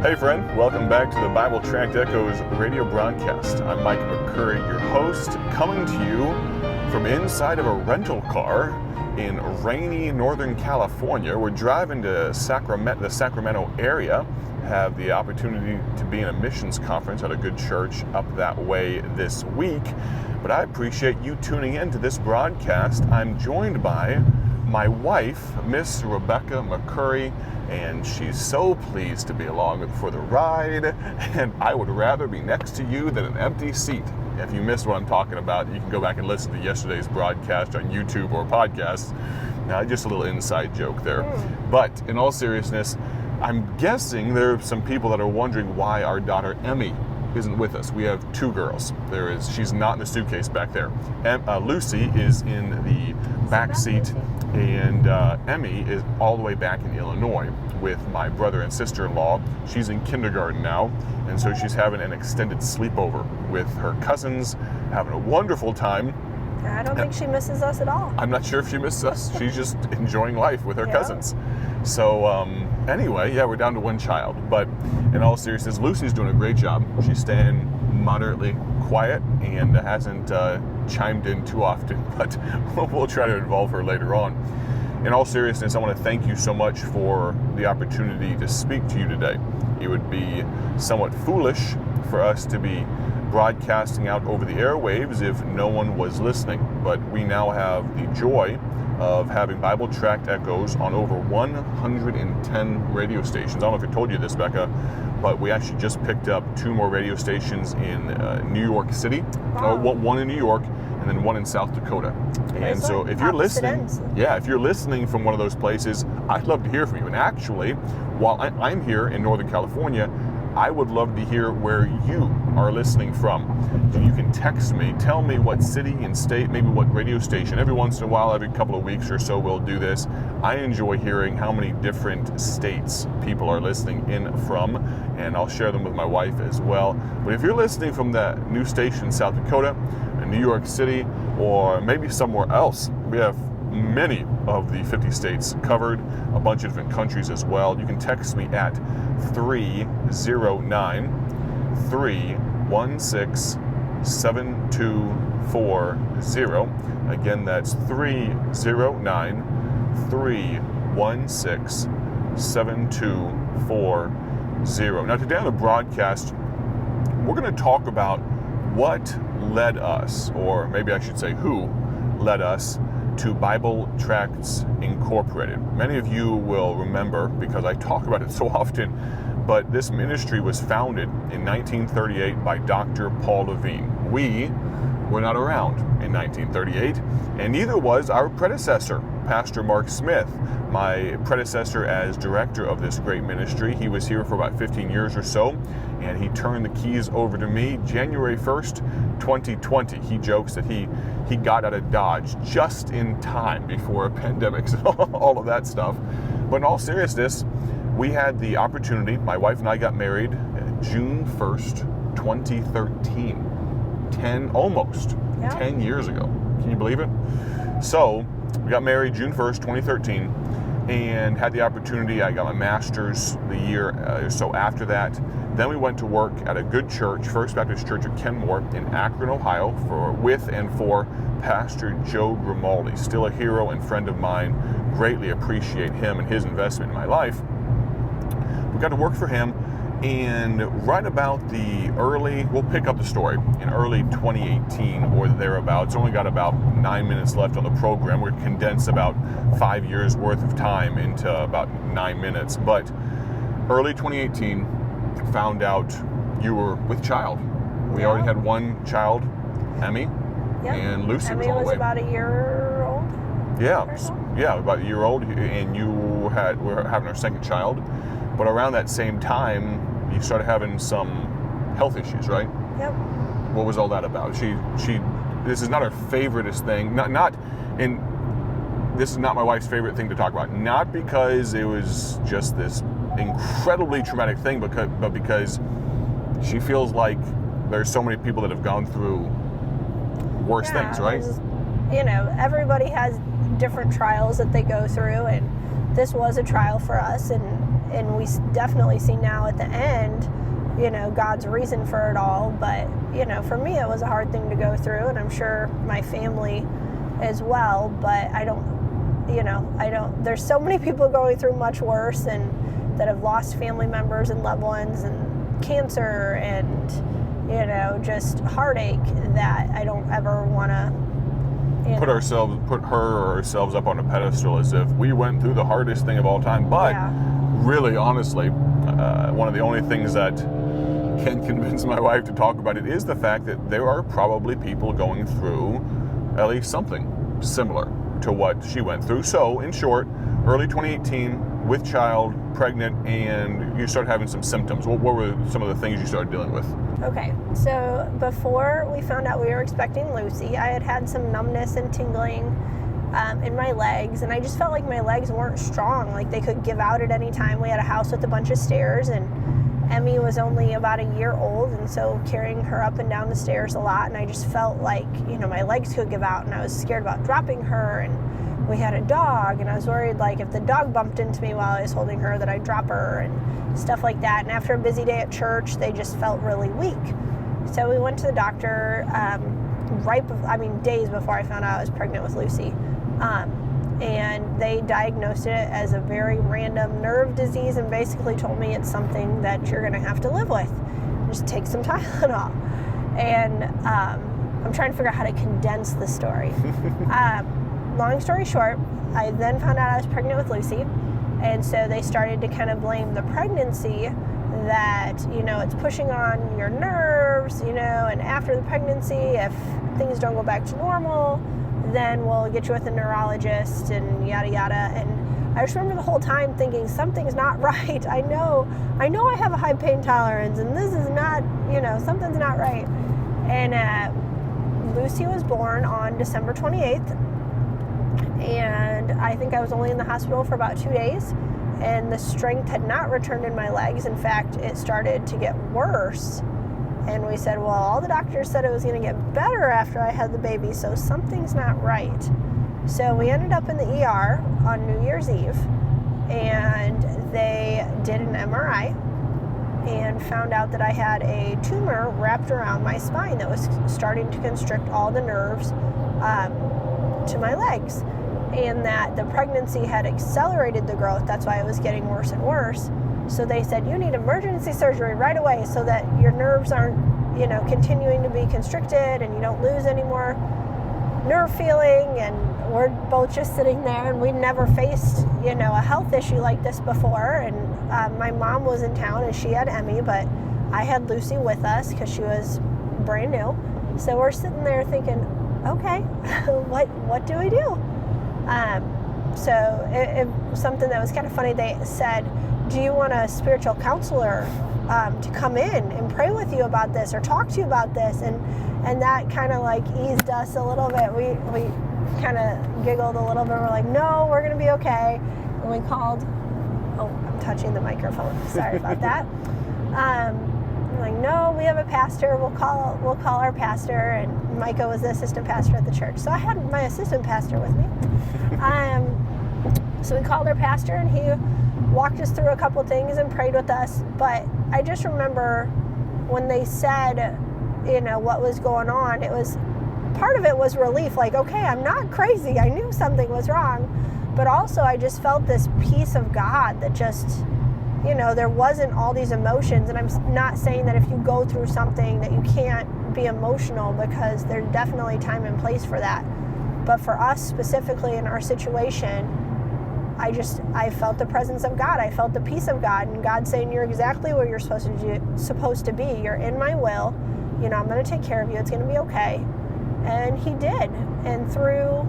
Hey friend, welcome back to the Bible Tract Echoes radio broadcast. I'm Mike McCurry, your host, coming to you from inside of a rental car in rainy Northern California. We're driving to the Sacramento area, have the opportunity to be in a missions conference at a good church up that way this week. But I appreciate you tuning in to this broadcast. I'm joined by my wife, Miss Rebecca McCurry, and she's so pleased to be along for the ride, and I would rather be next to you than an empty seat. If you missed what I'm talking about, you can go back and listen to yesterday's broadcast on YouTube or podcast. Just a little inside joke there. But in all seriousness, I'm guessing there are some people that are wondering why our daughter Emmy isn't with us. We have two girls. She's not in the suitcase back there. Lucy is in the back seat, and Emmy is all the way back in Illinois with my brother and sister-in-law. She's in kindergarten now, and so she's having an extended sleepover with her cousins, having a wonderful time. I don't think she misses us at all. I'm not sure if she misses us. She's just enjoying life with her cousins. So anyway, we're down to one child. But in all seriousness, Lucy's doing a great job. She's staying moderately quiet and hasn't chimed in too often, but we'll try to involve her later on. In all seriousness, I want to thank you so much for the opportunity to speak to you today. It would be somewhat foolish for us to be broadcasting out over the airwaves if no one was listening, but we now have the joy of having Bible Tract Echoes on over 110 radio stations. I don't know if I told you this, Becca, but we actually just picked up two more radio stations in New York City. Wow. One in New York and then one in South Dakota. And so if you're listening, if you're listening from one of those places, I'd love to hear from you. And actually, while I'm here in Northern California, I would love to hear where you are listening from. You can text me, tell me what city and state, maybe what radio station. Every once in a while, every couple of weeks or so, we'll do this. I enjoy hearing how many different states people are listening in from, and I'll share them with my wife as well. But if you're listening from that new station in South Dakota, in New York City, or maybe somewhere else, we have many of the 50 states covered, a bunch of different countries as well. You can text me at 309-316-7240. Again, that's 309-316-7240. Now, today on the broadcast, we're going to talk about what led us, or maybe I should say who led us, to Bible Tracts Incorporated. Many of you will remember, because I talk about it so often, but this ministry was founded in 1938 by Dr. Paul Levine. We were not around in 1938, and neither was our predecessor, Pastor Mark Smith, my predecessor as director of this great ministry. He was here for about 15 years or so, and he turned the keys over to me January 1st, 2020. He jokes that he got out of Dodge just in time before pandemics and all of that stuff. But in all seriousness, we had the opportunity. My wife and I got married June 1st, 2013. 10 years ago. Can you believe it? So we got married June 1st, 2013, and had the opportunity. I got my master's the year or so after that. Then we went to work at a good church, First Baptist Church of Kenmore in Akron, Ohio, with and for Pastor Joe Grimaldi, still a hero and friend of mine. Greatly appreciate him and his investment in my life. We got to work for him, and right about we'll pick up the story, in early 2018 or thereabouts. Only got about 9 minutes left on the program. We're condensed about 5 years worth of time into about 9 minutes. But early 2018, found out you were with child. We already had one child, Emmy, and Lucy Emmy was about a year old. About a year old, and you were having our second child. But around that same time, you started having some health issues, right? Yep. What was all that about? This is not her favoriteest thing. This is not my wife's favorite thing to talk about. Not because it was just this incredibly traumatic thing, but because she feels like there's so many people that have gone through worse things, right? Everybody has different trials that they go through, and this was a trial for us, and and we definitely see now at the end, God's reason for it all. But, for me, it was a hard thing to go through, and I'm sure my family as well. But there's so many people going through much worse and that have lost family members and loved ones and cancer and, just heartache, that I don't ever want to put her or ourselves up on a pedestal as if we went through the hardest thing of all time. But really, honestly, one of the only things that can convince my wife to talk about it is the fact that there are probably people going through at least something similar to what she went through. So, in short, early 2018, with child, pregnant, and you started having some symptoms. What were some of the things you started dealing with? Okay, so before we found out we were expecting Lucy, I had some numbness and tingling in my legs, and I just felt like my legs weren't strong, like they could give out at any time. We had a house with a bunch of stairs, and Emmy was only about a year old, and so carrying her up and down the stairs a lot, and I just felt like, my legs could give out, and I was scared about dropping her. And we had a dog, and I was worried, like, if the dog bumped into me while I was holding her, that I'd drop her and stuff like that. And after a busy day at church, they just felt really weak. So we went to the doctor days before I found out I was pregnant with Lucy. And they diagnosed it as a very random nerve disease and basically told me it's something that you're going to have to live with. Just take some Tylenol. And I'm trying to figure out how to condense the story. Long story short, I then found out I was pregnant with Lucy. And so they started to kind of blame the pregnancy that, it's pushing on your nerves, and after the pregnancy, if things don't go back to normal, then we'll get you with a neurologist and yada yada. And I just remember the whole time thinking something's not right. I know I have a high pain tolerance, and this is not, something's not right. And Lucy was born on December 28th, and I think I was only in the hospital for about 2 days, and the strength had not returned in my legs. In fact, it started to get worse. And we said, well, all the doctors said it was going to get better after I had the baby, so something's not right. So we ended up in the ER on New Year's Eve, and they did an MRI and found out that I had a tumor wrapped around my spine that was starting to constrict all the nerves to my legs, and that the pregnancy had accelerated the growth. That's why it was getting worse and worse. So they said, you need emergency surgery right away so that your nerves aren't, continuing to be constricted and you don't lose any more nerve feeling. And we're both just sitting there, and we'd never faced, a health issue like this before. And my mom was in town and she had Emmy, but I had Lucy with us because she was brand new. So we're sitting there thinking, okay, what do we do? So it was something that was kind of funny. They said, do you want a spiritual counselor to come in and pray with you about this or talk to you about this? And that kind of like eased us a little bit. We kind of giggled a little bit. We're like, no, we're going to be okay. And we called, I'm touching the microphone. Sorry about that. We're like, no, we have a pastor. We'll call our pastor. And Micah was the assistant pastor at the church. So I had my assistant pastor with me. So we called our pastor, and he walked us through a couple things and prayed with us. But I just remember when they said, what was going on, part of it was relief. Like, okay, I'm not crazy. I knew something was wrong. But also I just felt this peace of God that just, there wasn't all these emotions. And I'm not saying that if you go through something that you can't be emotional, because there's definitely time and place for that. But for us specifically in our situation, I felt the presence of God. I felt the peace of God, and God saying, you're exactly where you're supposed to be. You're in my will. I'm going to take care of you. It's going to be okay. And he did. And through,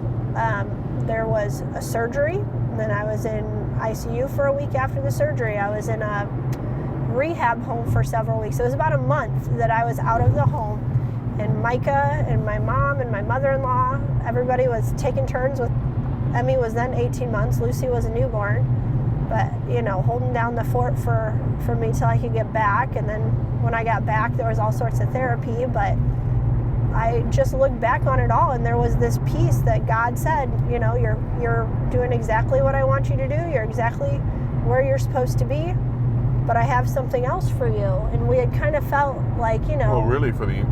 there was a surgery, and then I was in ICU for a week after the surgery. I was in a rehab home for several weeks. It was about a month that I was out of the home. And Micah and my mom and my mother-in-law, everybody was taking turns with, Emmy was then 18 months, Lucy was a newborn, but, holding down the fort for me till I could get back. And then when I got back, there was all sorts of therapy, but I just looked back on it all, and there was this peace that God said, you're doing exactly what I want you to do. You're exactly where you're supposed to be, but I have something else for you. And we had kind of felt like, Well, really for the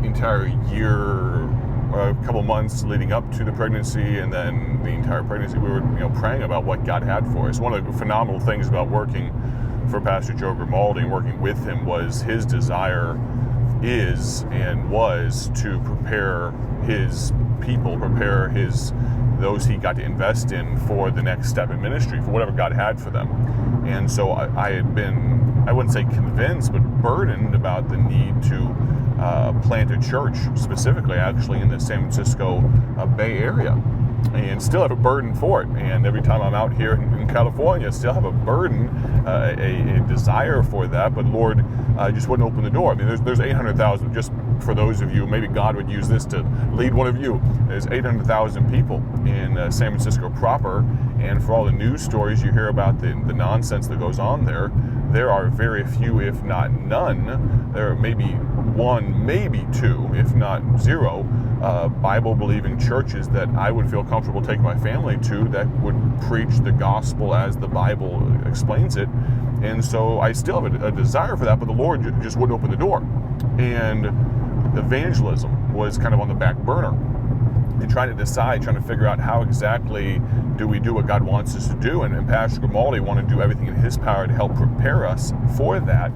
entire year, a couple months leading up to the pregnancy, and then the entire pregnancy, we were praying about what God had for us. One of the phenomenal things about working for Pastor Joe Grimaldi and working with him was his desire is and was to prepare his people, prepare those he got to invest in for the next step in ministry, for whatever God had for them. And so I had been, I wouldn't say convinced, but burdened about the need to plant a church, specifically actually in the San Francisco Bay Area, and still have a burden for it. And every time I'm out here in California, I still have a burden, a desire for that, but Lord just wouldn't open the door. I mean, there's 800,000, just for those of you, maybe God would use this to lead one of you. There's 800,000 people in San Francisco proper, and for all the news stories you hear about the nonsense that goes on there are very few, if not none. There may be one, maybe two, if not zero, Bible-believing churches that I would feel comfortable taking my family to that would preach the gospel as the Bible explains it. And so I still have a desire for that, but the Lord just wouldn't open the door. And evangelism was kind of on the back burner. And trying to figure out how exactly do we do what God wants us to do. And Pastor Grimaldi wanted to do everything in his power to help prepare us for that.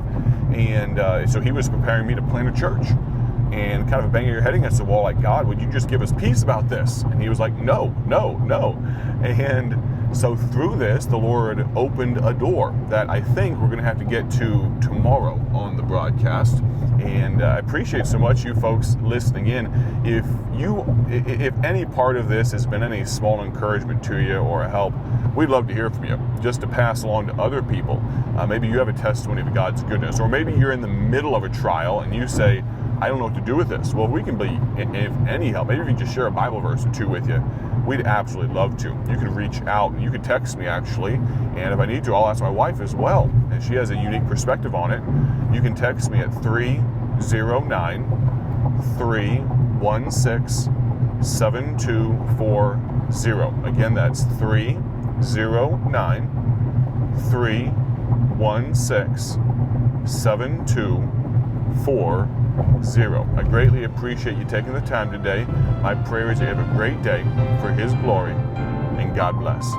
And so he was preparing me to plant a church. And kind of banging your head against the wall like, God, would you just give us peace about this? And he was like, no. And so through this, the Lord opened a door that I think we're going to have to get to tomorrow on the broadcast. And I appreciate so much you folks listening in. If any part of this has been any small encouragement to you or a help, we'd love to hear from you, just to pass along to other people. Maybe you have a testimony of God's goodness, or maybe you're in the middle of a trial and you say, I don't know what to do with this. Well, we can be, if any help, maybe if you just share a Bible verse or two with you, we'd absolutely love to. You can reach out, you can text me actually, and if I need to, I'll ask my wife as well, and she has a unique perspective on it. You can text me at 309-316-7240. Again, that's 309-316-7240. I greatly appreciate you taking the time today. My prayer is that you have a great day for His glory, and God bless.